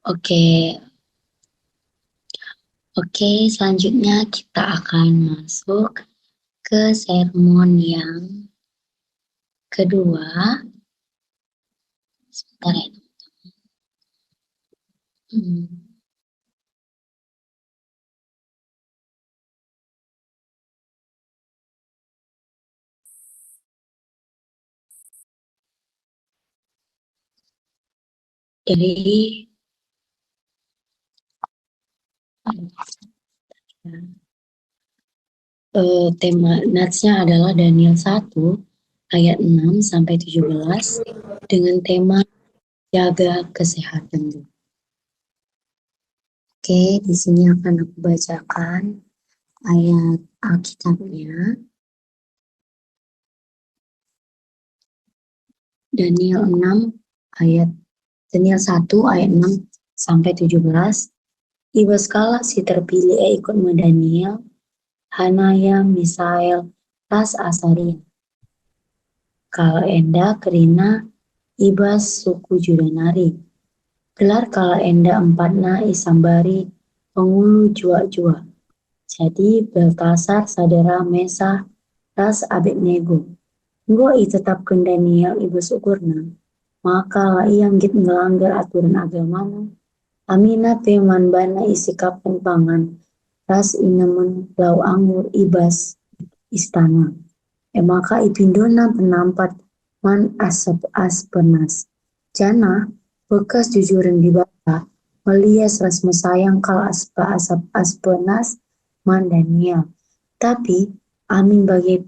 Oke, oke, selanjutnya kita akan masuk ke sermon yang kedua. Sebentar ya. Hmm. Jadi, tema natsnya adalah Daniel 1 ayat 6 sampai 17 dengan tema jaga kesehatan. Oke, di sini akan aku bacakan ayat Alkitabnya. Daniel 1 ayat 6 sampai 17. Ibas kala si terpilih ikut Daniel, Hanaya, Misael, Ras Asaria. Kala enda kerina ibas suku Judanari. Gelar kala enda empatna isambari pengulu jua-jua. Jadi Beltasar sadera Mesa Ras Abednego. Nggo itetapkan Daniel ibas ukurna. Maka lah yang git ngelanggar aturan agamana. Amina teman bana isikap pangan. Ras inemen lau anggur ibas istana. Maka ipindona penampat man asap aspenas. Jana bekas jujuran dibaca melias ras mesayang kal aspa asap aspenas man Daniel. Tapi amin bagi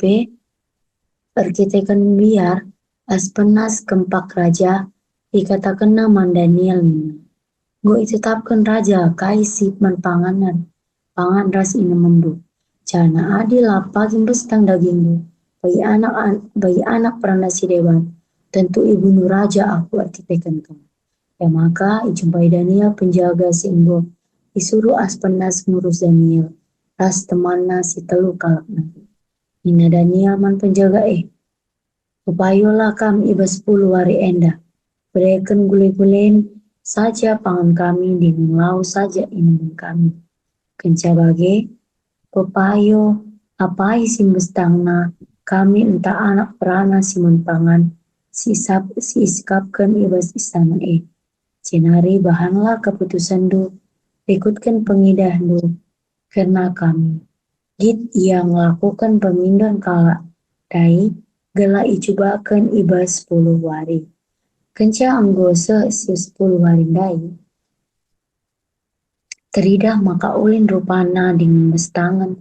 perkitekan biar aspenas kempak raja dikatakan nama Daniel ini. Go itetapkan raja kai sipman pangan ras ina mendu. Jana adil apa gimbestang dagingmu. Bagi anak peranak si dewan. Tentu ibu nuraja aku artitekan kamu. Ya maka ijumpai Daniel penjaga simbo. Disuruh aspenas ngurus Daniel. Ras temanna si telu kalak nanti. Ina Daniel man penjaga upayola kami iba 10 hari enda. Berikan gule-gulen saja pangan kami di lau saja ini kami. Kencabage pepayo apai simbestangna kami entah anak perana simon pangan si iskapkan ibas istana Cenari bahanlah keputusan du ikutkan pengidah du karena kami git yang lakukan pemindahan kala dai gela icubakan ibas 10 hari. Kenca anggose si 10 hari dai. Teridah maka ulin rupana dengan bestangan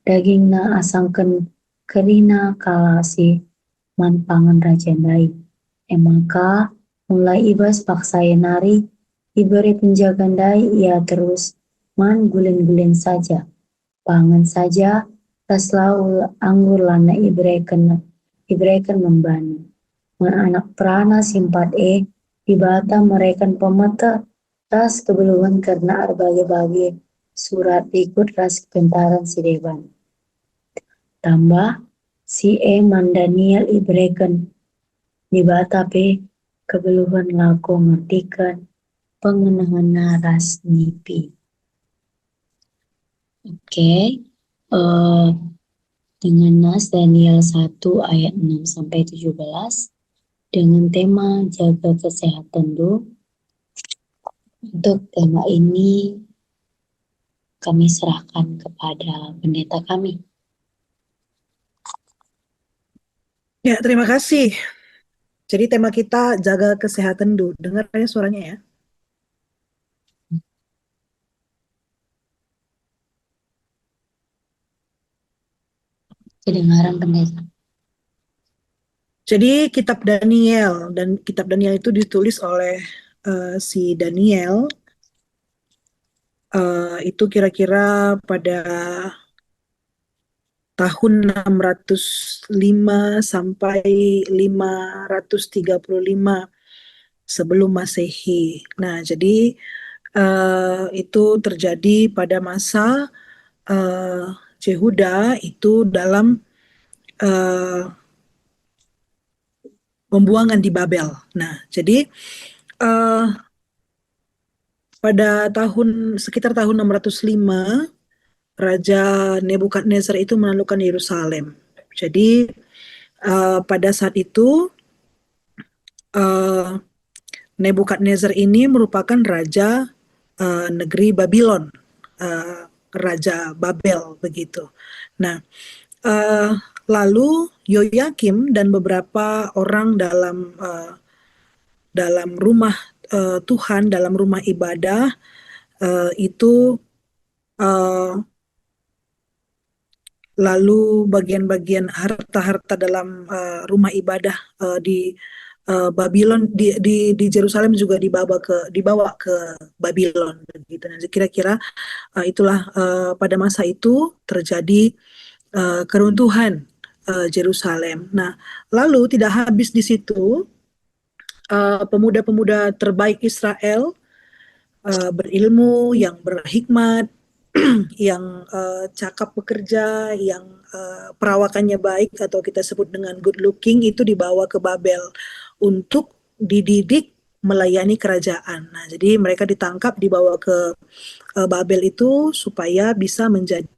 dagingna asangken kerina kala si manpangan raja dai. Maka mulai ibas paksaya nari diberi penjagaan dai ia terus man gulen-gulen saja. Pangan saja tas laul anggur lana ibrekan membani. Man anak perana simpat dibata mereka pemeta ras kebeluan karena berbagai-bagai surat ikut ras kepentaran si dewan. Tambah si man Daniel ibrekan dibata kebeluan laku ngertikan pengenangan ras nipi. Oke, dengan nas Daniel 1 ayat 6 sampai 17 dengan tema jaga kesehatan dulu. Untuk tema ini kami serahkan kepada pendeta kami. Ya, terima kasih. Jadi tema kita jaga kesehatan dulu. Dengar ya suaranya ya. Kedengaran pendeta. Jadi kitab Daniel, dan kitab Daniel itu ditulis oleh si Daniel itu kira-kira pada tahun 605 sampai 535 sebelum Masehi. Nah, jadi itu terjadi pada masa Yehuda itu dalam pembuangan di Babel. Nah, jadi pada sekitar tahun 605, Raja Nebukadnezar itu menaklukkan Yerusalem. Jadi pada saat itu uh, Nebukadnezar ini merupakan raja negeri Babylon, Raja Babel begitu. Nah, lalu Yoyakim dan beberapa orang dalam rumah Tuhan, dalam rumah ibadah itu uh, lalu bagian-bagian harta-harta dalam rumah ibadah di Babylon di Jerusalem juga dibawa ke Babylon begitu. Nah, kira-kira itulah pada masa itu terjadi keruntuhan Jerusalem. Nah, lalu tidak habis di situ, pemuda-pemuda terbaik Israel, berilmu, yang berhikmat, yang cakap bekerja, yang perawakannya baik atau kita sebut dengan good looking, itu dibawa ke Babel untuk dididik melayani kerajaan. Nah, jadi mereka ditangkap, dibawa ke Babel itu supaya bisa menjadi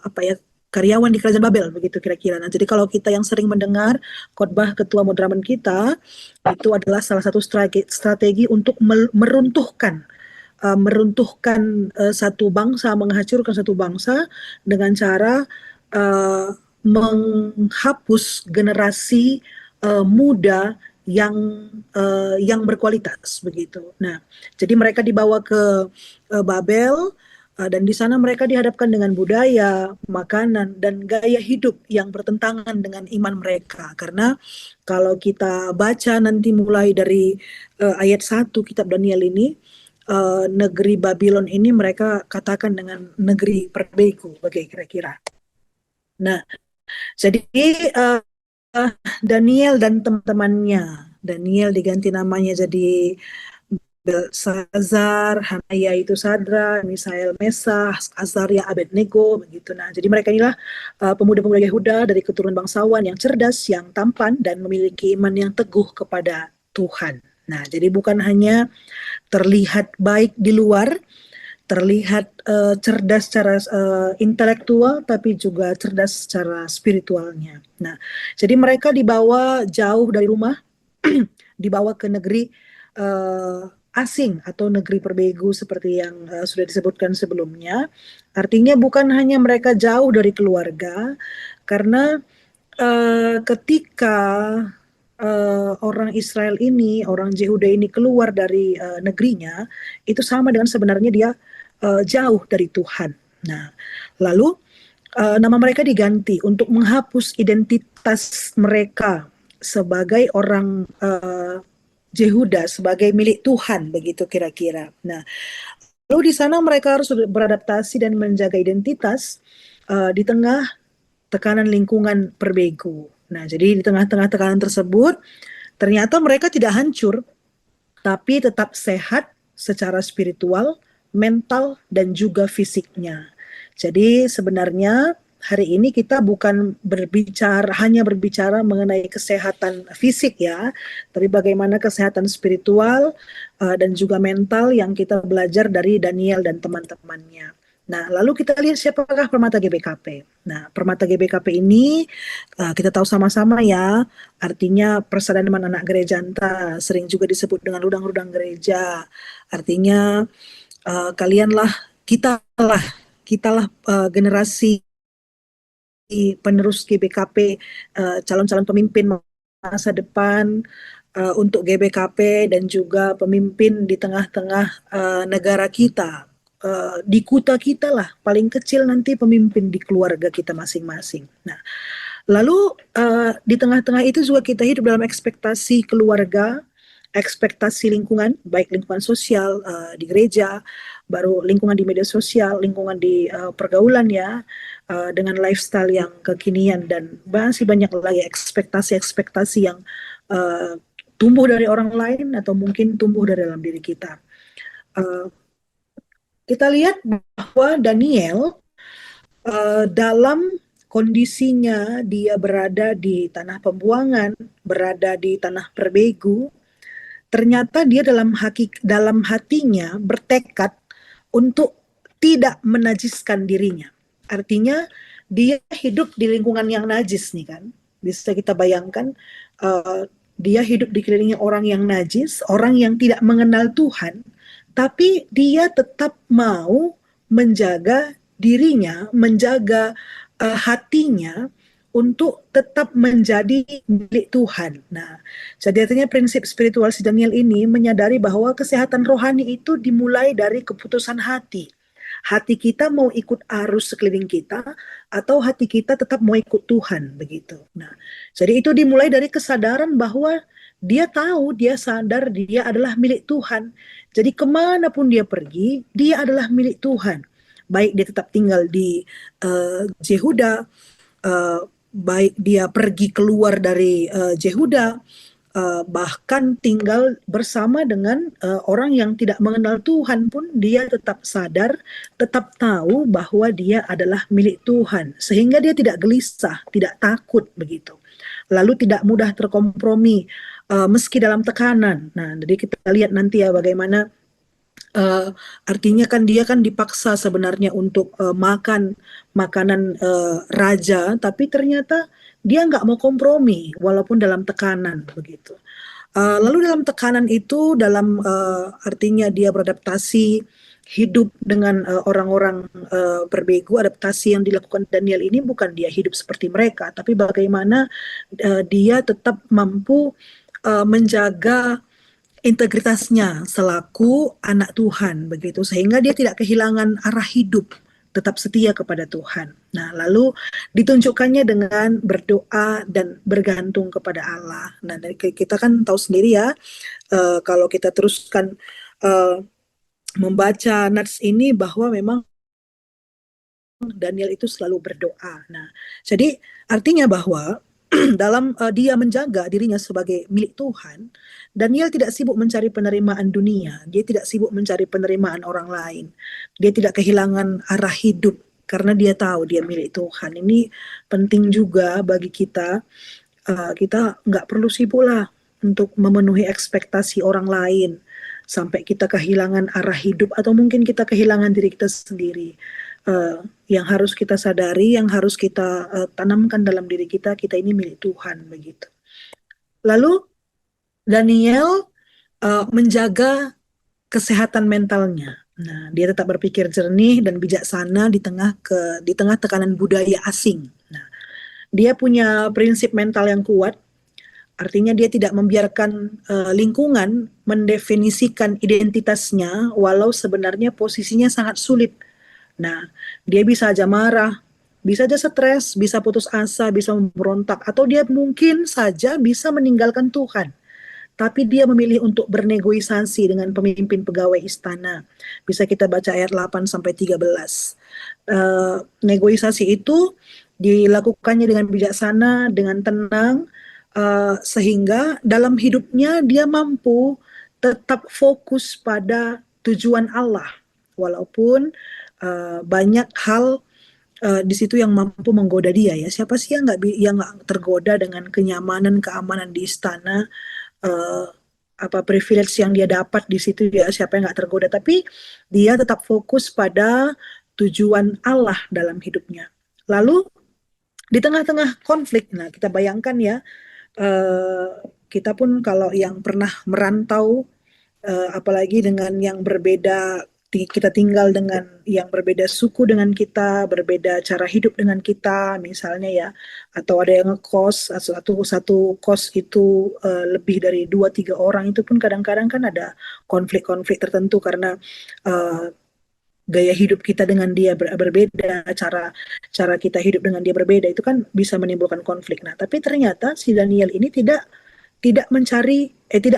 apa ya, karyawan di kerajaan Babel begitu kira-kira. Nah, jadi kalau kita yang sering mendengar khotbah ketua moderamen kita, itu adalah salah satu strategi untuk meruntuhkan satu bangsa, menghancurkan satu bangsa dengan cara uh, menghapus generasi muda yang berkualitas begitu. Nah, jadi mereka dibawa ke Babel. Dan di sana mereka dihadapkan dengan budaya, makanan, dan gaya hidup yang bertentangan dengan iman mereka. Karena kalau kita baca nanti mulai dari ayat 1 kitab Daniel ini, negeri Babylon ini mereka katakan dengan negeri perbegu, bagi kira-kira. Nah, jadi uh, Daniel dan teman-temannya, Daniel diganti namanya jadi Belsazar, Hanaya itu Sadra, Misael Mesah, Azaria Abednego, begitu. Nah, jadi mereka inilah pemuda-pemuda Yehuda dari keturunan bangsawan yang cerdas, yang tampan, dan memiliki iman yang teguh kepada Tuhan. Nah, jadi bukan hanya terlihat baik di luar, terlihat cerdas secara intelektual, tapi juga cerdas secara spiritualnya. Nah, jadi mereka dibawa jauh dari rumah, dibawa ke negeri asing atau negeri perbegu seperti yang sudah disebutkan sebelumnya. Artinya bukan hanya mereka jauh dari keluarga, karena ketika orang Israel ini, orang Yehuda ini keluar dari negerinya, itu sama dengan sebenarnya dia jauh dari Tuhan. Nah, lalu nama mereka diganti untuk menghapus identitas mereka sebagai orang Yehuda, sebagai milik Tuhan, begitu kira-kira. Nah, lalu di sana mereka harus beradaptasi dan menjaga identitas di tengah tekanan lingkungan perbegu. Nah, jadi di tengah-tengah tekanan tersebut, ternyata mereka tidak hancur, tapi tetap sehat secara spiritual, mental, dan juga fisiknya. Jadi sebenarnya hari ini kita bukan hanya berbicara mengenai kesehatan fisik ya, tapi bagaimana kesehatan spiritual dan juga mental yang kita belajar dari Daniel dan teman-temannya. Nah, lalu kita lihat siapakah Permata GBKP. Nah, Permata GBKP ini kita tahu sama-sama ya, artinya persadanan anak gereja Anta, sering juga disebut dengan rudang-rudang gereja. Artinya kalianlah, kitalah generasi penerus GBKP, calon-calon pemimpin masa depan untuk GBKP dan juga pemimpin di tengah-tengah negara kita. Di kuta kita lah, paling kecil nanti pemimpin di keluarga kita masing-masing. Nah, lalu di tengah-tengah itu juga kita hidup dalam ekspektasi keluarga, ekspektasi lingkungan, baik lingkungan sosial di gereja, baru lingkungan di media sosial, lingkungan di pergaulan ya, dengan lifestyle yang kekinian, dan masih banyak lagi ekspektasi-ekspektasi yang tumbuh dari orang lain atau mungkin tumbuh dari dalam diri kita. Kita lihat bahwa Daniel dalam kondisinya dia berada di tanah pembuangan, berada di tanah perbegu, ternyata dia dalam hatinya bertekad untuk tidak menajiskan dirinya. Artinya dia hidup di lingkungan yang najis nih kan. Bisa kita bayangkan dia hidup dikelilingi orang yang najis, orang yang tidak mengenal Tuhan, tapi dia tetap mau menjaga dirinya, menjaga hatinya untuk tetap menjadi milik Tuhan. Nah, jadi artinya prinsip spiritual si Daniel ini menyadari bahwa kesehatan rohani itu dimulai dari keputusan hati. Hati kita mau ikut arus sekeliling kita atau hati kita tetap mau ikut Tuhan begitu. Nah, jadi itu dimulai dari kesadaran bahwa dia tahu, dia sadar dia adalah milik Tuhan. Jadi kemanapun dia pergi, dia adalah milik Tuhan. Baik dia tetap tinggal di Yehuda, baik dia pergi keluar dari Yehuda, bahkan tinggal bersama dengan orang yang tidak mengenal Tuhan pun dia tetap sadar, tetap tahu bahwa dia adalah milik Tuhan, sehingga dia tidak gelisah, tidak takut begitu. Lalu tidak mudah terkompromi meski dalam tekanan. Nah, jadi kita lihat nanti ya bagaimana artinya kan dia kan dipaksa sebenarnya untuk makan makanan raja, tapi ternyata dia nggak mau kompromi walaupun dalam tekanan begitu. Lalu dalam tekanan itu, dalam artinya dia beradaptasi hidup dengan orang-orang berbegu, adaptasi yang dilakukan Daniel ini bukan dia hidup seperti mereka, tapi bagaimana dia tetap mampu menjaga integritasnya selaku anak Tuhan begitu, sehingga dia tidak kehilangan arah hidup, tetap setia kepada Tuhan. Nah, lalu ditunjukkannya dengan berdoa dan bergantung kepada Allah. Nah, dari kita kan tahu sendiri ya, kalau kita teruskan membaca nats ini bahwa memang Daniel itu selalu berdoa. Nah, jadi artinya bahwa dalam dia menjaga dirinya sebagai milik Tuhan, Daniel tidak sibuk mencari penerimaan dunia, dia tidak sibuk mencari penerimaan orang lain, dia tidak kehilangan arah hidup karena dia tahu dia milik Tuhan. Ini penting juga bagi kita, kita nggak perlu sibuk lah untuk memenuhi ekspektasi orang lain sampai kita kehilangan arah hidup atau mungkin kita kehilangan diri kita sendiri. Yang harus kita sadari, yang harus kita tanamkan dalam diri kita, kita ini milik Tuhan begitu. Lalu Daniel menjaga kesehatan mentalnya. Nah, dia tetap berpikir jernih dan bijaksana di tengah tekanan budaya asing. Nah, dia punya prinsip mental yang kuat. Artinya dia tidak membiarkan lingkungan mendefinisikan identitasnya walau sebenarnya posisinya sangat sulit. Nah, dia bisa aja marah, bisa aja stres, bisa putus asa, bisa memberontak, atau dia mungkin saja bisa meninggalkan Tuhan. Tapi dia memilih untuk bernegosiasi dengan pemimpin pegawai istana. Bisa kita baca ayat 8 sampai 13. Negosiasi itu dilakukannya dengan bijaksana, dengan tenang, sehingga dalam hidupnya dia mampu tetap fokus pada tujuan Allah. Walaupun banyak hal di situ yang mampu menggoda dia ya. Siapa sih yang nggak tergoda dengan kenyamanan, keamanan di istana, uh, apa privilege yang dia dapat di situ ya. Siapa yang nggak tergoda? Tapi dia tetap fokus pada tujuan Allah dalam hidupnya. Lalu di tengah-tengah konflik, nah kita bayangkan ya, uh, kita pun kalau yang pernah merantau, apalagi dengan yang berbeda, kita tinggal dengan yang berbeda suku dengan kita, berbeda cara hidup dengan kita, misalnya ya, atau ada yang ngekos, satu kos itu lebih dari 2-3 orang, itu pun kadang-kadang kan ada konflik-konflik tertentu karena uh, gaya hidup kita dengan dia berbeda, cara kita hidup dengan dia berbeda, itu kan bisa menimbulkan konflik. Nah, tapi ternyata si Daniel ini tidak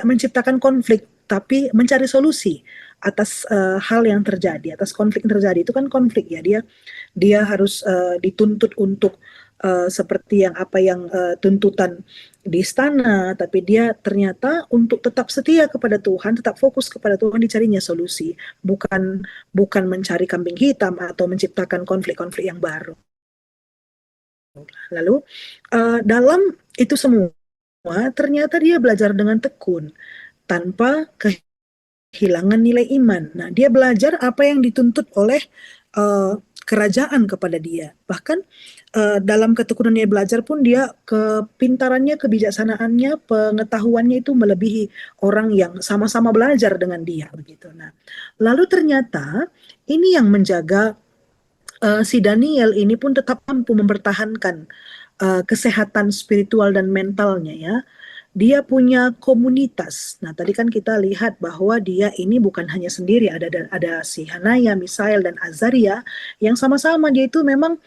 menciptakan konflik, tapi mencari solusi atas hal yang terjadi, atas konflik yang terjadi. Itu kan konflik ya, dia harus dituntut untuk seperti yang tuntutan di istana, tapi dia ternyata untuk tetap setia kepada Tuhan, tetap fokus kepada Tuhan, dicarinya solusi, bukan mencari kambing hitam atau menciptakan konflik-konflik yang baru. Lalu dalam itu semua ternyata dia belajar dengan tekun. tanpa kehilangan nilai iman. Nah, dia belajar apa yang dituntut oleh kerajaan kepada dia. Bahkan dalam ketekunan dia belajar pun dia kepintarannya, kebijaksanaannya, pengetahuannya itu melebihi orang yang sama-sama belajar dengan dia begitu. Nah, lalu ternyata ini yang menjaga si Daniel ini pun tetap mampu mempertahankan kesehatan spiritual dan mentalnya ya. Dia punya komunitas. Nah, tadi kan kita lihat bahwa dia ini bukan hanya sendiri, ada si Hanaya, Misael dan Azaria yang sama-sama dia itu memang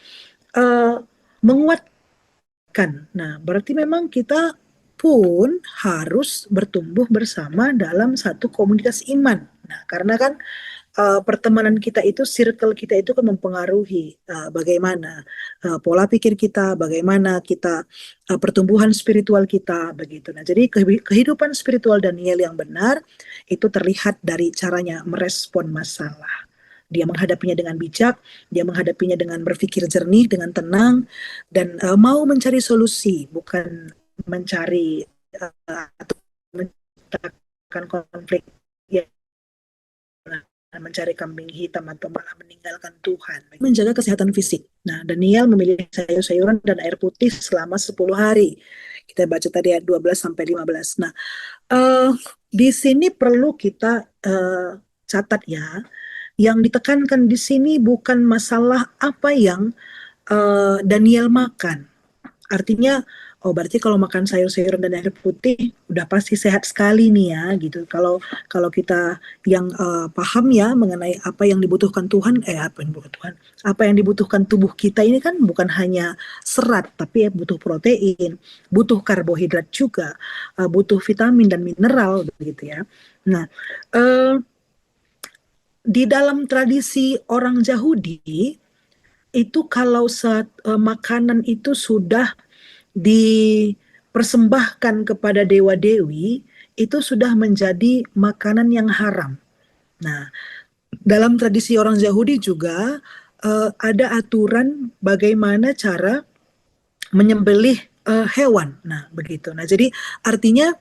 menguatkan. Nah, berarti memang kita pun harus bertumbuh bersama dalam satu komunitas iman. Nah, karena kan pertemanan kita itu, circle kita itu kan mempengaruhi bagaimana pola pikir kita, bagaimana kita pertumbuhan spiritual kita begitu. Nah, jadi kehidupan spiritual Daniel yang benar itu terlihat dari caranya merespon masalah. Dia menghadapinya dengan bijak, dia menghadapinya dengan berpikir jernih, dengan tenang, dan mau mencari solusi, bukan mencari atau menciptakan konflik yang mencari kambing hitam atau malah meninggalkan Tuhan. Menjaga kesehatan fisik. Nah, Daniel memilih sayur-sayuran dan air putih selama 10 hari. Kita baca tadi ayat 12 sampai 15. Nah, di sini perlu kita catat ya, yang ditekankan di sini bukan masalah apa yang Daniel makan. Artinya, oh berarti kalau makan sayur-sayuran dan air putih udah pasti sehat sekali nih ya gitu. Kalau kita yang paham ya mengenai apa yang dibutuhkan Tuhan, apa yang dibutuhkan Tuhan, apa yang dibutuhkan tubuh kita ini kan bukan hanya serat, tapi ya butuh protein, butuh karbohidrat juga, butuh vitamin dan mineral begitu ya. Nah, di dalam tradisi orang Yahudi itu kalau makanan itu sudah dipersembahkan kepada dewa-dewi, itu sudah menjadi makanan yang haram. Nah, dalam tradisi orang Yahudi juga ada aturan bagaimana cara menyembelih hewan. Nah, begitu. Nah, jadi artinya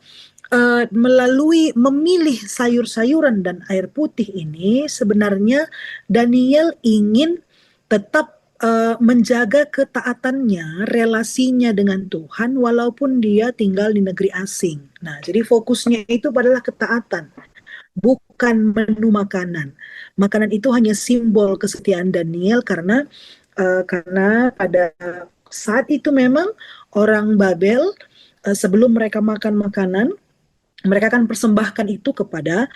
melalui memilih sayur-sayuran dan air putih ini sebenarnya Daniel ingin tetap menjaga ketaatannya, relasinya dengan Tuhan walaupun dia tinggal di negeri asing. Nah, jadi fokusnya itu adalah ketaatan, bukan menu makanan. Makanan itu hanya simbol kesetiaan Daniel karena pada saat itu memang orang Babel sebelum mereka makan makanan mereka akan persembahkan itu kepada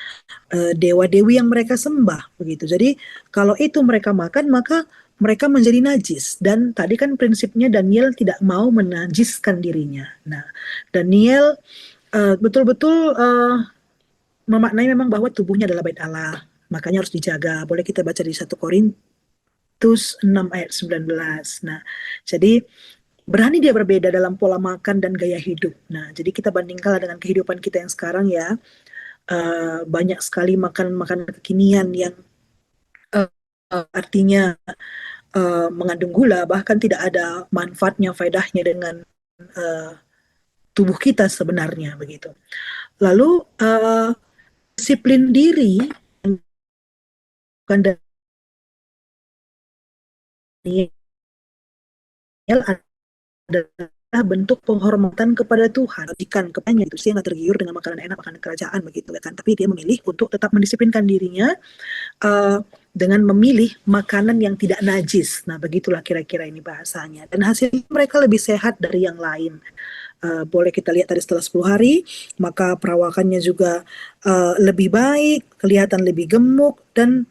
dewa-dewi yang mereka sembah begitu. Jadi kalau itu mereka makan maka mereka menjadi najis dan tadi kan prinsipnya Daniel tidak mau menajiskan dirinya. Nah, Daniel betul-betul memaknai memang bahwa tubuhnya adalah bait Allah, makanya harus dijaga. Boleh kita baca di 1 Korintus 6 ayat 19. Nah, jadi berani dia berbeda dalam pola makan dan gaya hidup. Nah, jadi kita bandingkanlah dengan kehidupan kita yang sekarang ya. Banyak sekali makanan-makanan kekinian yang artinya mengandung gula, bahkan tidak ada manfaatnya, faedahnya dengan tubuh kita sebenarnya begitu. Lalu disiplin diri bukan Daniel adalah bentuk penghormatan kepada Tuhan. Ikan kepanjang itu sih yang tergiur dengan makanan enak, makanan kerajaan begitu kan. Tapi dia memilih untuk tetap mendisiplinkan dirinya dengan memilih makanan yang tidak najis. Nah, begitulah kira-kira ini bahasanya. Dan hasilnya mereka lebih sehat dari yang lain. Boleh kita lihat tadi setelah 10 hari, maka perawakannya juga lebih baik, kelihatan lebih gemuk, dan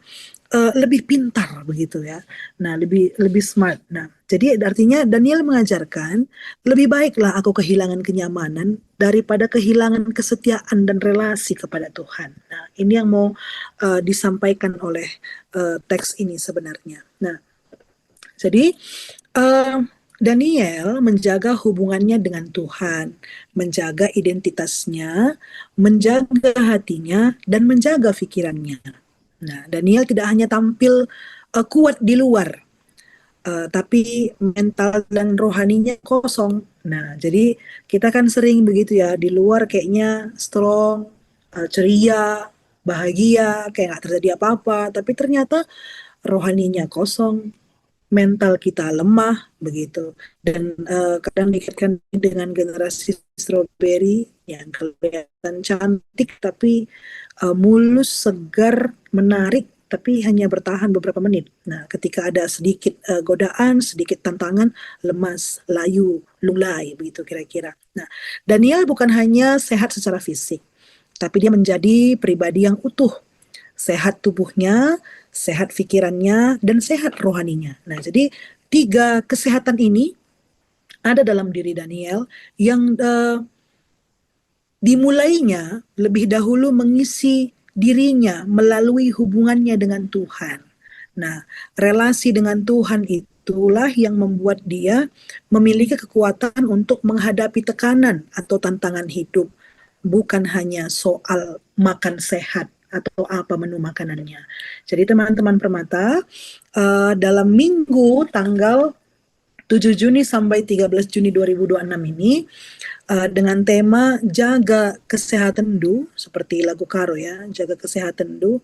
lebih pintar begitu ya. Nah, lebih smart. Nah, jadi artinya Daniel mengajarkan lebih baiklah aku kehilangan kenyamanan daripada kehilangan kesetiaan dan relasi kepada Tuhan. Nah, ini yang mau disampaikan oleh teks ini sebenarnya. Nah, jadi Daniel menjaga hubungannya dengan Tuhan, menjaga identitasnya, menjaga hatinya, dan menjaga pikirannya. Nah, Daniel tidak hanya tampil kuat di luar, tapi mental dan rohaninya kosong. Nah, jadi kita kan sering begitu ya, di luar kayaknya strong, ceria, bahagia, kayak nggak terjadi apa-apa, tapi ternyata rohaninya kosong, mental kita lemah begitu. Dan kadang dikaitkan dengan generasi strawberry yang kelihatan cantik tapi mulus, segar, menarik, tapi hanya bertahan beberapa menit. Nah, ketika ada sedikit godaan, sedikit tantangan, lemas, layu, lunglai, begitu kira-kira. Nah, Daniel bukan hanya sehat secara fisik, tapi dia menjadi pribadi yang utuh, sehat tubuhnya, sehat pikirannya, dan sehat rohaninya. Nah, jadi tiga kesehatan ini ada dalam diri Daniel yang dimulainya lebih dahulu mengisi dirinya melalui hubungannya dengan Tuhan. Nah, relasi dengan Tuhan itulah yang membuat dia memiliki kekuatan untuk menghadapi tekanan atau tantangan hidup, bukan hanya soal makan sehat atau apa menu makanannya. Jadi teman-teman permata, dalam minggu tanggal 7 Juni sampai 13 Juni 2026 ini, dengan tema jaga kesehatan du, seperti lagu Karo ya, jaga kesehatan du,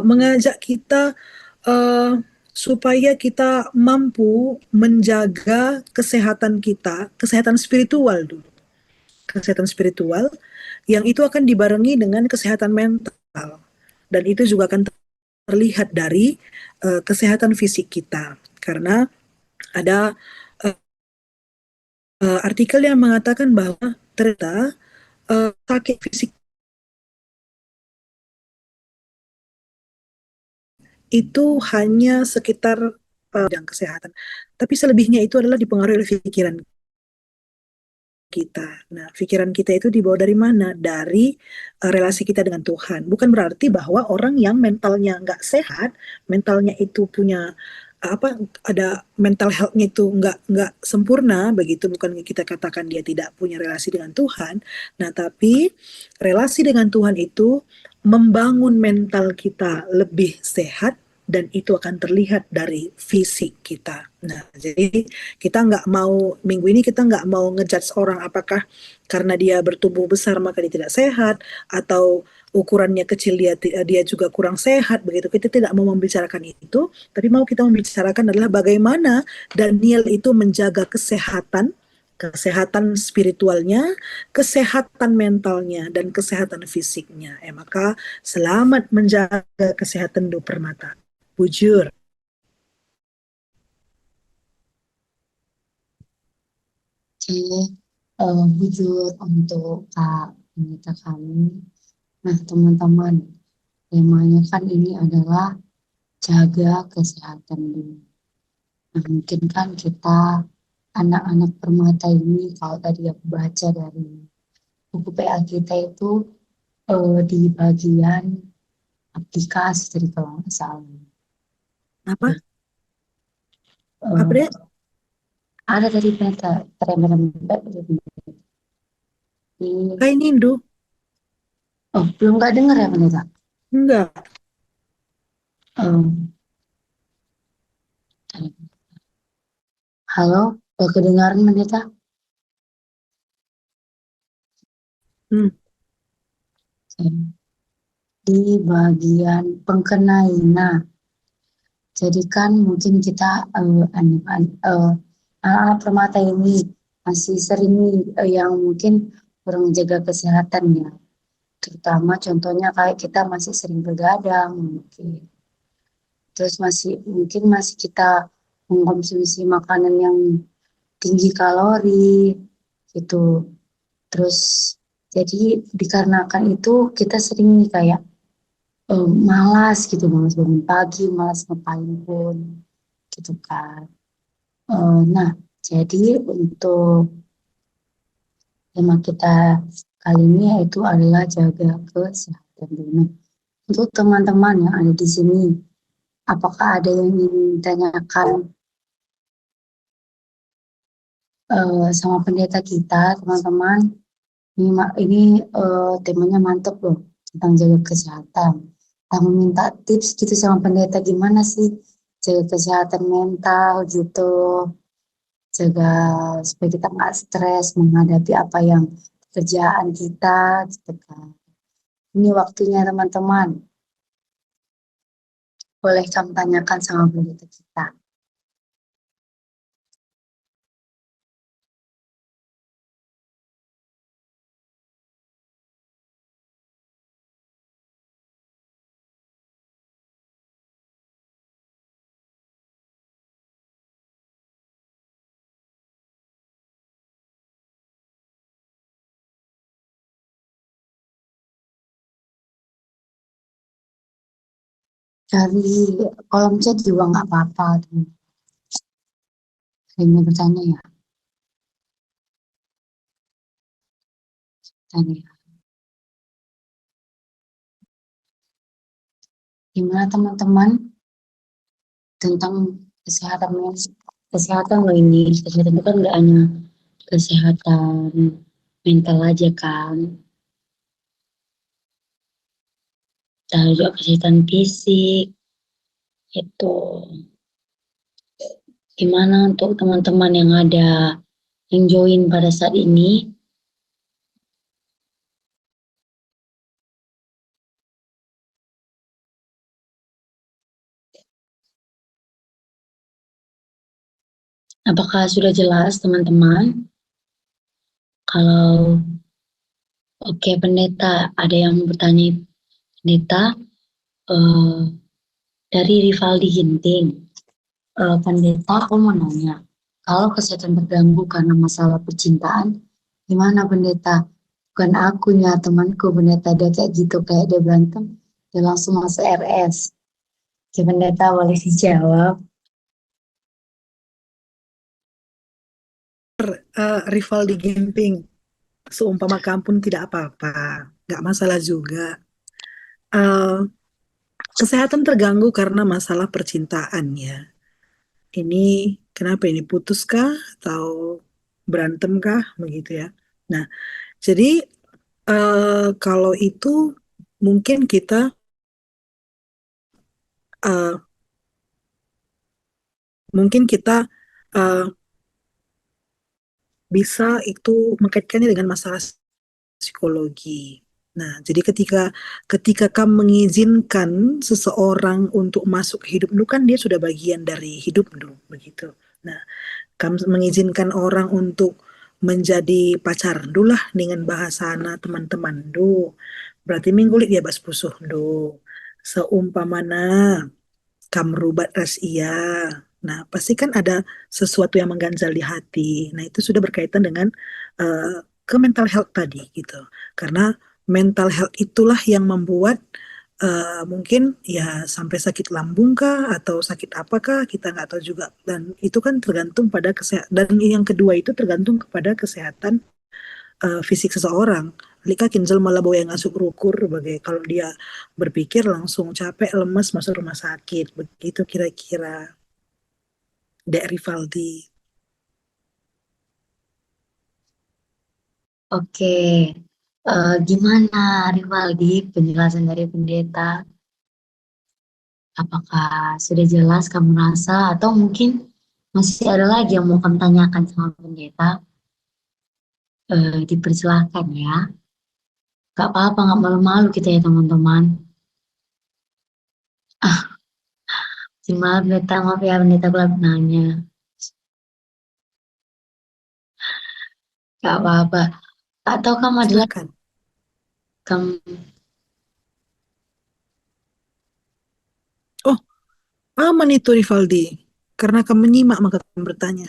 mengajak kita uh, supaya kita mampu menjaga kesehatan kita, kesehatan spiritual dulu, kesehatan spiritual yang itu akan dibarengi dengan kesehatan mental, dan itu juga akan terlihat dari kesehatan fisik kita, karena ada artikel yang mengatakan bahwa ternyata sakit fisik itu hanya sekitar bidang kesehatan, tapi selebihnya itu adalah dipengaruhi oleh pikiran kita. Nah, pikiran kita itu dibawa dari mana? Dari relasi kita dengan Tuhan. Bukan berarti bahwa orang yang mentalnya nggak sehat, mentalnya itu punya apa, ada mental health-nya itu nggak sempurna begitu, bukan kita katakan dia tidak punya relasi dengan Tuhan. Nah, tapi relasi dengan Tuhan itu membangun mental kita lebih sehat, dan itu akan terlihat dari fisik kita. Nah, jadi kita nggak mau, minggu ini kita nggak mau ngejudge orang apakah karena dia bertumbuh besar maka dia tidak sehat, atau ukurannya kecil dia juga kurang sehat begitu. Kita tidak mau membicarakan itu, tapi mau kita membicarakan adalah bagaimana Daniel itu menjaga kesehatan, kesehatan spiritualnya, kesehatan mentalnya, dan kesehatan fisiknya. Maka selamat menjaga kesehatan do permata. Bujur. Oke, bujur untuk Kak Anita kami. Nah, teman-teman, temanya kan ini adalah jaga kesehatan dulu. Nah, mungkin kan kita anak-anak permata ini, kalau tadi aku baca dari buku PA kita itu di bagian aplikasi tadi kalau nggak salah. Apa? Apa Eh, deh? ada tadi ternyata Hai Nindu. oh belum nggak dengar ya pendeta. Enggak. Em, halo, kedengaran pendeta? Hmm. Di bagian pengkenai. Nah, jadi kan mungkin kita anak-anak permata ini masih sering yang mungkin kurang jaga kesehatan ya. Terutama contohnya kayak kita masih sering begadang mungkin. Terus masih kita mengkonsumsi makanan yang tinggi kalori gitu. Terus jadi dikarenakan itu kita sering nih kayak malas gitu, malas bangun pagi, malas ngapain pun gitu kan. Nah, jadi untuk tema kita kali ini yaitu adalah jaga kesehatan dulu. Nah, untuk teman-teman yang ada di sini, apakah ada yang ingin ditanyakan sama pendeta kita, teman-teman? Ini temanya mantap loh, tentang jaga kesehatan. Kita meminta tips gitu sama pendeta, gimana sih jaga kesehatan mental gitu, jaga supaya kita nggak stres menghadapi apa yang pekerjaan kita gitu kan. Ini waktunya teman-teman. Boleh kamu tanyakan sama pendeta kita. Dari kolom chat juga nggak apa-apa. Hanya bertanya ya. Tanya. Gimana teman-teman tentang kesehatan kesehatan loh ini. Kesehatan itu kan nggak hanya kesehatan mental aja kan. Tapi juga kesehatan fisik. Itu. Gimana untuk teman-teman yang ada yang join pada saat ini? Apakah sudah jelas teman-teman? Kalau oke pendeta, ada yang bertanya pendeta eh, dari Rivaldi Ginting. Pendeta, aku mau nanya, kalau kesehatan terganggu karena masalah percintaan, gimana pendeta? Bukan akunya, temanku pendeta dia kayak gitu, kayak dia berantem, dia langsung masuk RS. Oke, pendeta boleh dijawab. Rival di Ginting, seumpama kampung tidak apa-apa, nggak masalah juga. Eh, Kesehatan terganggu karena masalah percintaan ya. Ini kenapa ini putuskah atau berantemkah begitu ya? Nah, jadi kalau itu mungkin kita eh, mungkin kita eh, bisa itu mengkaitkannya dengan masalah psikologi. Nah, jadi ketika ketika kamu mengizinkan seseorang untuk masuk ke hidup lu kan dia sudah bagian dari hidup lu begitu. Nah, kamu mengizinkan orang untuk menjadi pacar dulu lah dengan bahasa anak teman-teman do. Berarti minggulik dia bas pusuh do. Seumpamana kamrubat ras iya. Nah, pasti kan ada sesuatu yang mengganjal di hati. Nah, itu sudah berkaitan dengan eh, ke mental health tadi gitu. Karena mental health itulah yang membuat mungkin ya sampai sakit lambung kah atau sakit apakah kita nggak tahu juga. Dan itu kan tergantung pada kesehatan. Dan yang kedua itu tergantung kepada kesehatan fisik seseorang. Lika kinjal malah bawa yang ngasuk rukur sebagai kalau dia berpikir langsung capek lemas masuk rumah sakit begitu kira-kira Dek Rivaldi. Oke, gimana Rivaldi penjelasan dari pendeta? Apakah sudah jelas kamu rasa atau mungkin masih ada lagi yang mau kamu tanyakan sama pendeta? Dipersilahkan ya. Gak apa-apa, gak malu-malu kita ya teman-teman. Ah, maaf pendeta, maaf ya pendeta aku lagi nanya. Gak apa-apa. Atau kamu adalah Silakan. kamu Oh, aman itu Rivaldi. Karena kamu menyimak maka kamu bertanya.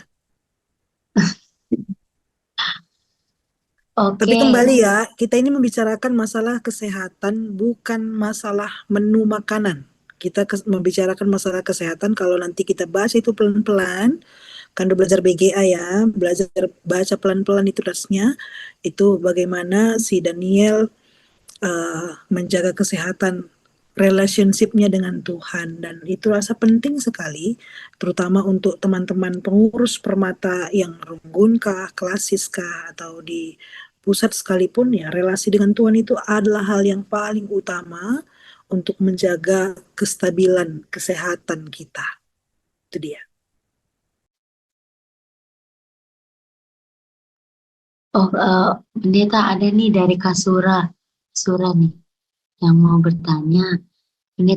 Tapi oke. kembali ya, kita ini membicarakan masalah kesehatan, bukan masalah menu makanan. Kita membicarakan masalah kesehatan, kalau nanti kita bahas itu pelan-pelan, kan udah belajar BGA ya, belajar baca pelan-pelan itu rasnya, itu bagaimana si Daniel menjaga kesehatan relationship-nya dengan Tuhan dan itu rasa penting sekali terutama untuk teman-teman pengurus permata yang runggun kah, klasis kah atau di pusat sekalipun ya relasi dengan Tuhan itu adalah hal yang paling utama untuk menjaga kestabilan kesehatan kita. Itu dia. Oh, pendeta ada nih dari Kasura. Sura nih. yang mau bertanya. Ini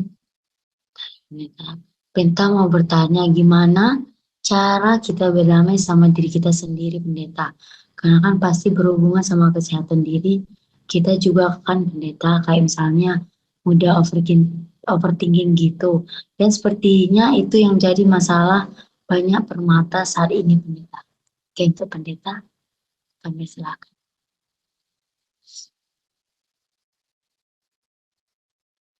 Pendeta mau bertanya gimana cara kita berdamai sama diri kita sendiri, Pendeta. Karena kan pasti berhubungan sama kesehatan diri. Kita juga kan, Pendeta, kayak misalnya mudah overthinking gitu. Dan sepertinya itu yang jadi masalah banyak permata saat ini, Pendeta. Oke, itu Pendeta, kami silakan.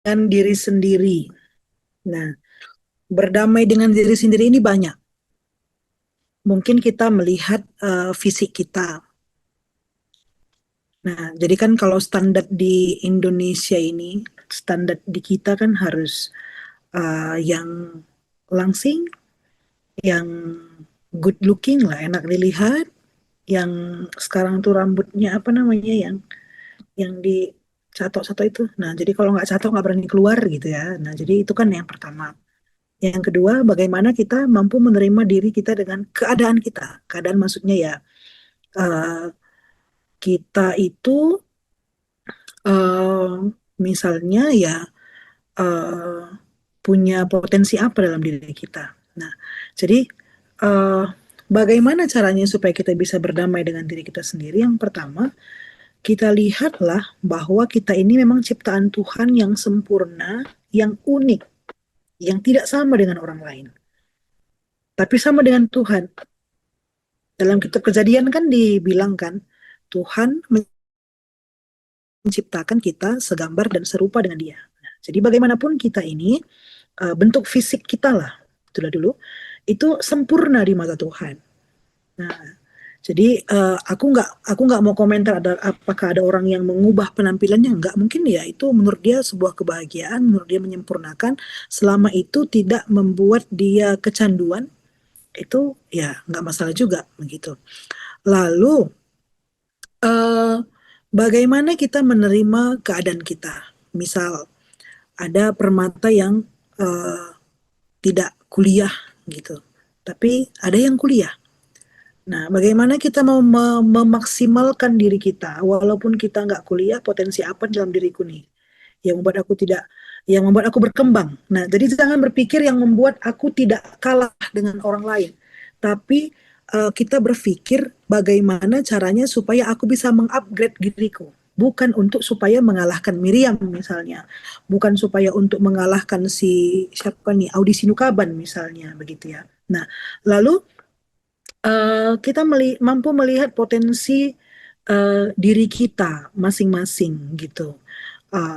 Dengan diri sendiri. Nah, berdamai dengan diri sendiri ini banyak. Mungkin kita melihat fisik kita. Nah, jadi kan kalau standar di Indonesia ini, standar di kita kan harus yang langsing, yang good looking lah, enak dilihat, yang sekarang tuh rambutnya apa namanya, yang di catok-catok itu. Nah, jadi kalau nggak catok nggak berani keluar gitu ya. Nah, jadi itu kan yang pertama. Yang kedua, bagaimana kita mampu menerima diri kita dengan keadaan kita. Keadaan maksudnya ya, eh, kita itu eh, misalnya ya eh, punya potensi apa dalam diri kita. Nah, jadi eh, bagaimana caranya supaya kita bisa berdamai dengan diri kita sendiri? Yang pertama, kita lihatlah bahwa kita ini memang ciptaan Tuhan yang sempurna, yang unik, yang tidak sama dengan orang lain, tapi sama dengan Tuhan. Dalam kitab Kejadian kan dibilang kan, Tuhan menciptakan kita segambar dan serupa dengan Dia. Nah, jadi bagaimanapun kita ini, bentuk fisik kita lah, itulah dulu, itu sempurna di mata Tuhan. Nah, jadi aku nggak mau komentar apakah ada orang yang mengubah penampilannya, nggak mungkin ya, itu menurut dia sebuah kebahagiaan, menurut dia menyempurnakan, selama itu tidak membuat dia kecanduan, itu ya nggak masalah juga begitu. Lalu eh, bagaimana kita menerima keadaan kita? Misal ada permata yang eh, tidak kuliah gitu, tapi ada yang kuliah. Nah, bagaimana kita mau memaksimalkan diri kita, walaupun kita nggak kuliah, potensi apa dalam diriku nih, yang membuat aku berkembang. Nah, jadi jangan berpikir yang membuat aku tidak kalah dengan orang lain, tapi kita berpikir bagaimana caranya supaya aku bisa mengupgrade diriku. Bukan untuk supaya mengalahkan Miriam misalnya, bukan supaya untuk mengalahkan si siapa nih, Audisi Nukaban misalnya, begitu ya. Nah, lalu kita mampu melihat potensi diri kita masing-masing gitu.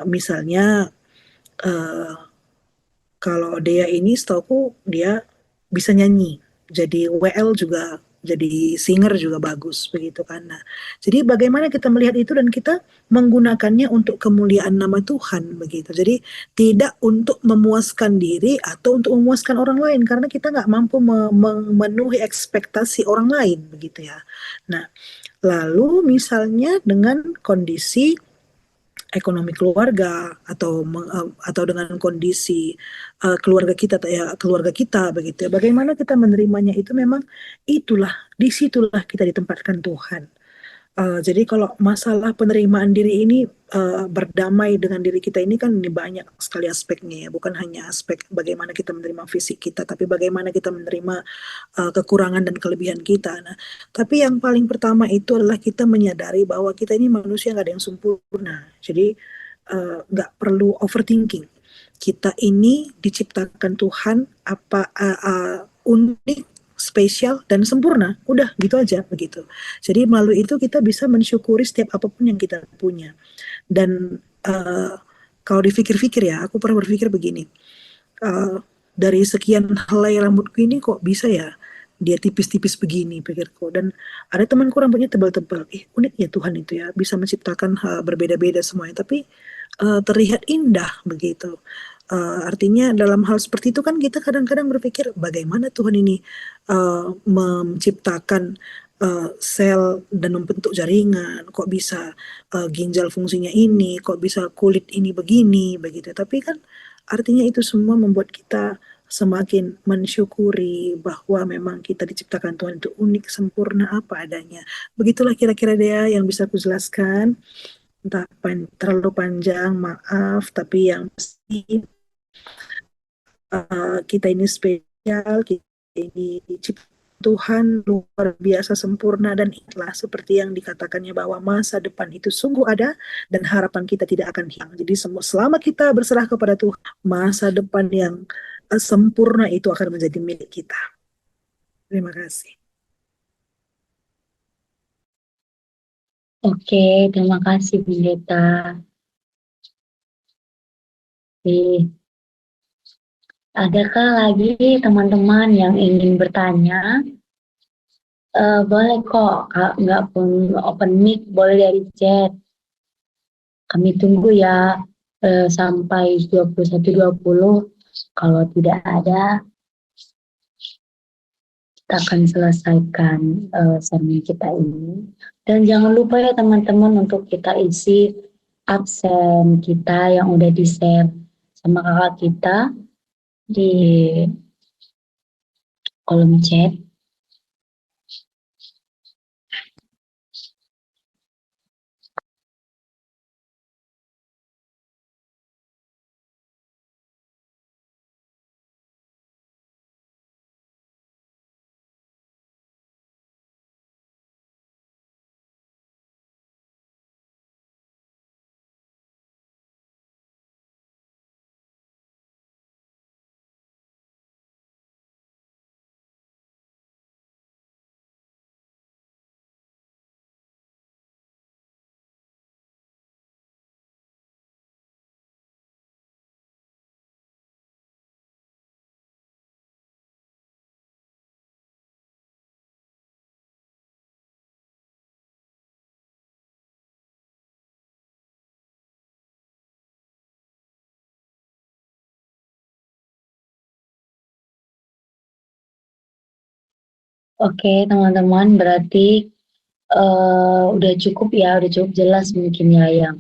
Misalnya uh, kalau Dea ini setauku dia bisa nyanyi, jadi WL juga, jadi singer juga bagus begitu kan. Nah, jadi bagaimana kita melihat itu dan kita menggunakannya untuk kemuliaan nama Tuhan begitu. Jadi tidak untuk memuaskan diri atau untuk memuaskan orang lain karena kita nggak mampu memenuhi ekspektasi orang lain begitu ya. Nah, lalu misalnya dengan kondisi ekonomi keluarga atau dengan kondisi keluarga kita begitu ya. Bagaimana kita menerimanya itu memang itulah disitulah kita ditempatkan Tuhan. Jadi kalau masalah penerimaan diri ini berdamai dengan diri kita ini kan ini banyak sekali aspeknya ya, bukan hanya aspek bagaimana kita menerima fisik kita, tapi bagaimana kita menerima kekurangan dan kelebihan kita. Nah, tapi yang paling pertama itu adalah kita menyadari bahwa kita ini manusia nggak ada yang sempurna. Jadi nggak perlu overthinking. Kita ini diciptakan Tuhan unik, spesial dan sempurna. Udah gitu aja begitu. Jadi melalui itu kita bisa mensyukuri setiap apapun yang kita punya. Dan kalau dipikir-pikir ya, aku pernah berpikir begini. Uh, dari sekian helai rambutku ini kok bisa ya dia tipis-tipis begini pikirku, dan ada temanku rambutnya tebal-tebal, unik ya Tuhan itu ya bisa menciptakan hal berbeda-beda semuanya tapi terlihat indah begitu. Artinya dalam hal seperti itu kan kita kadang-kadang berpikir bagaimana Tuhan ini menciptakan sel dan membentuk jaringan, kok bisa ginjal fungsinya ini, kok bisa kulit ini begini begitu. Tapi kan artinya itu semua membuat kita semakin mensyukuri bahwa memang kita diciptakan Tuhan itu unik, sempurna apa adanya. Begitulah kira-kira dia yang bisa aku jelaskan. entah terlalu panjang, maaf, tapi yang pasti kita ini spesial, kita ini diciptakan Tuhan luar biasa sempurna dan ikhlas seperti yang dikatakannya bahwa masa depan itu sungguh ada dan harapan kita tidak akan hilang. Jadi selama kita berserah kepada Tuhan, masa depan yang sempurna itu akan menjadi milik kita. Terima kasih. Oke, terima kasih Pendeta. Adakah lagi teman-teman yang ingin bertanya? Boleh kok, Kak, nggak pun open mic, boleh dari chat. Kami tunggu ya sampai 21.20. Kalau tidak ada, kita akan selesaikan sermon kita ini. Dan jangan lupa ya teman-teman untuk kita isi absen kita yang udah di-share sama kakak kita di kolom chat. Oke teman-teman, berarti udah cukup ya, udah cukup jelas mungkin ya yang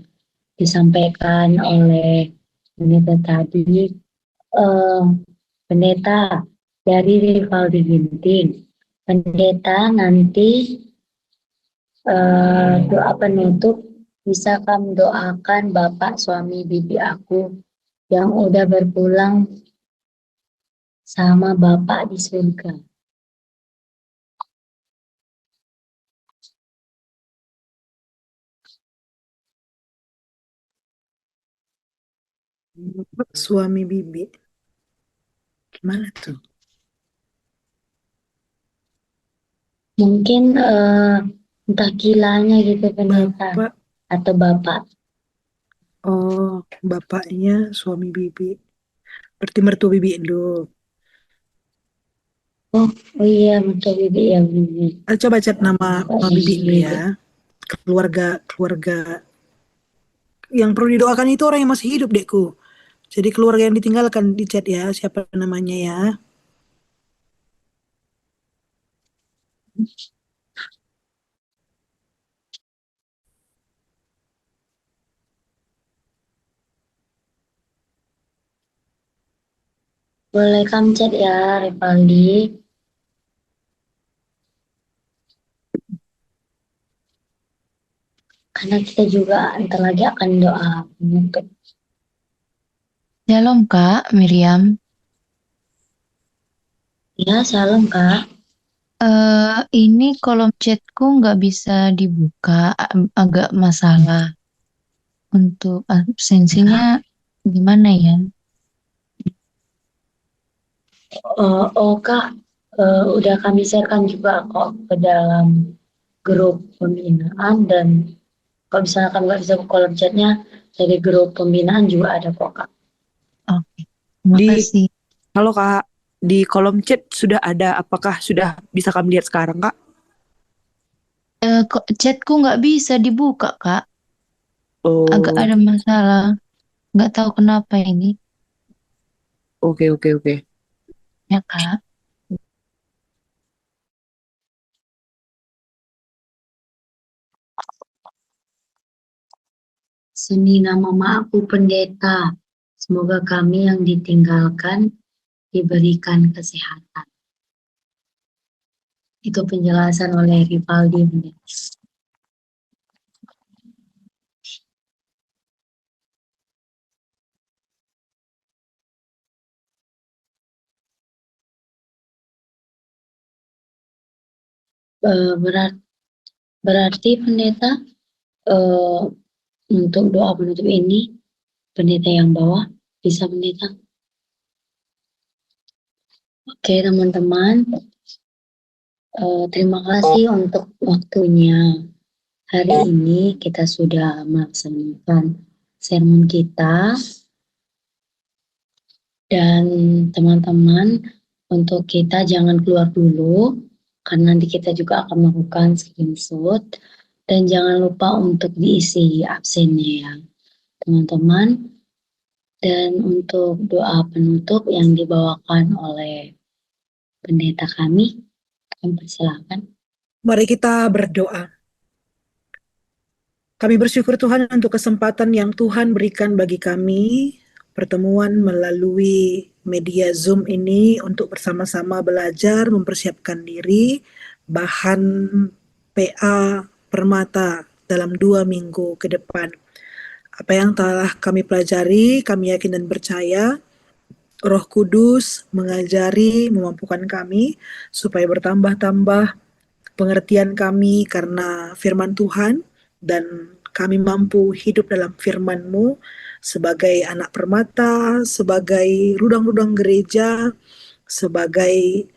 disampaikan oleh pendeta tadi. Eh, Pendeta dari Rivaldi Ginting, pendeta nanti doa penutup, bisa kamu doakan bapak suami bibi aku yang udah berpulang sama bapak di surga. Suami bibi, gimana tuh? Mungkin entah gilanya gitu pendeta Bapak, atau bapak. oh bapaknya suami bibi, berarti mertua bibi Indo. Oh, oh iya betul bibi ya bibi. Coba chat nama Bapak bibi Indo bibi. ya. Keluarga yang perlu didoakan itu orang yang masih hidup, dekku. Jadi keluarga yang ditinggalkan di chat ya, siapa namanya ya. Boleh kamu chat ya Rivaldi. Karena kita juga ntar lagi akan doa penutup. Shalom Kak Miriam. Ya, shalom Kak. Ini kolom chatku nggak bisa dibuka, agak masalah. Untuk absensinya gimana ya? Oh Kak, udah kami sharekan juga kok ke dalam grup pembinaan dan kalau misalnya kamu nggak bisa buka kolom chatnya, dari grup pembinaan juga ada kok Kak. Oke, terima Di kasih. Halo Kak, di kolom chat sudah ada, apakah sudah bisa kami lihat sekarang Kak? Kok chatku nggak bisa dibuka Kak? Agak Oh, ada masalah. Nggak tahu kenapa ini. oke oke oke. Ya Kak. Seni nama aku pendeta. Semoga kami yang ditinggalkan diberikan kesehatan. Itu penjelasan oleh Rivaldi. Berarti pendeta, untuk doa penutup ini, pendeta yang bawah bisa pendeta. Oke teman-teman, terima kasih untuk waktunya. Hari ini kita sudah melaksanakan sermon kita, dan teman-teman, untuk kita jangan keluar dulu, karena nanti kita juga akan melakukan screenshot, dan jangan lupa untuk diisi absennya ya teman-teman. Dan untuk doa penutup yang dibawakan oleh pendeta kami persilahkan. Mari kita berdoa. Kami bersyukur Tuhan untuk kesempatan yang Tuhan berikan bagi kami, pertemuan melalui media Zoom ini untuk bersama-sama belajar, mempersiapkan diri, bahan PA Permata dalam 2 minggu ke depan. Apa yang telah kami pelajari, kami yakin dan percaya Roh Kudus mengajari, memampukan kami supaya bertambah-tambah pengertian kami karena firman Tuhan, dan kami mampu hidup dalam firman-Mu sebagai anak permata, sebagai rudang-rudang gereja, sebagai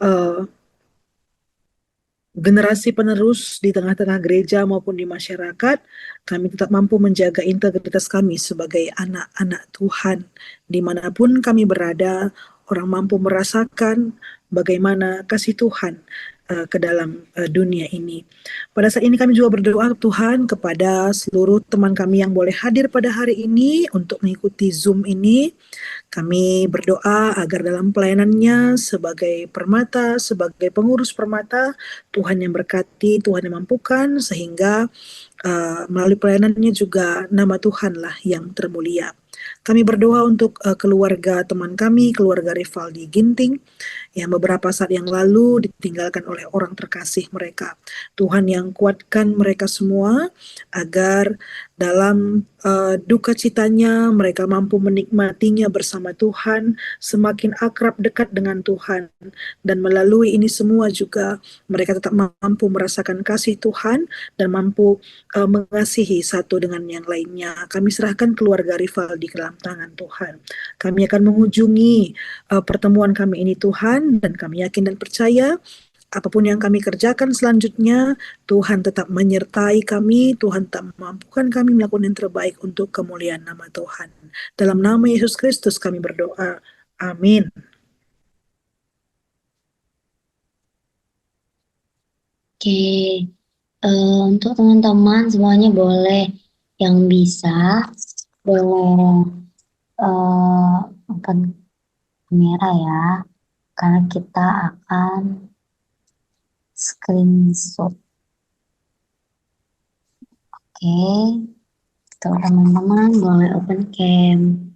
uh, generasi penerus di tengah-tengah gereja maupun di masyarakat. Kami tetap mampu menjaga integritas kami sebagai anak-anak Tuhan. Dimanapun kami berada, orang mampu merasakan bagaimana kasih Tuhan ke dalam dunia ini. Pada saat ini kami juga berdoa Tuhan kepada seluruh teman kami yang boleh hadir pada hari ini untuk mengikuti Zoom ini. Kami berdoa agar dalam pelayanannya sebagai permata, sebagai pengurus permata, Tuhan yang berkati, Tuhan yang mampukan, sehingga melalui pelayanannya juga nama Tuhanlah yang termulia. Kami berdoa untuk keluarga teman kami, keluarga Rivaldi Ginting, yang beberapa saat yang lalu ditinggalkan oleh orang terkasih mereka. Tuhan yang kuatkan mereka semua agar dalam duka citanya mereka mampu menikmatinya bersama Tuhan, semakin akrab dekat dengan Tuhan, dan melalui ini semua juga mereka tetap mampu merasakan kasih Tuhan dan mampu mengasihi satu dengan yang lainnya. Kami serahkan keluarga Rivaldi ke dalam tangan Tuhan. Kami akan mengunjungi pertemuan kami ini Tuhan, dan kami yakin dan percaya apapun yang kami kerjakan selanjutnya, Tuhan tetap menyertai kami, Tuhan tetap memampukan kami melakukan yang terbaik untuk kemuliaan nama Tuhan. Dalam nama Yesus Kristus kami berdoa. Amin. Oke, untuk teman-teman semuanya boleh yang bisa, boleh angkat kamera ya, karena kita akan screenshot. Oke, teman-teman boleh open cam.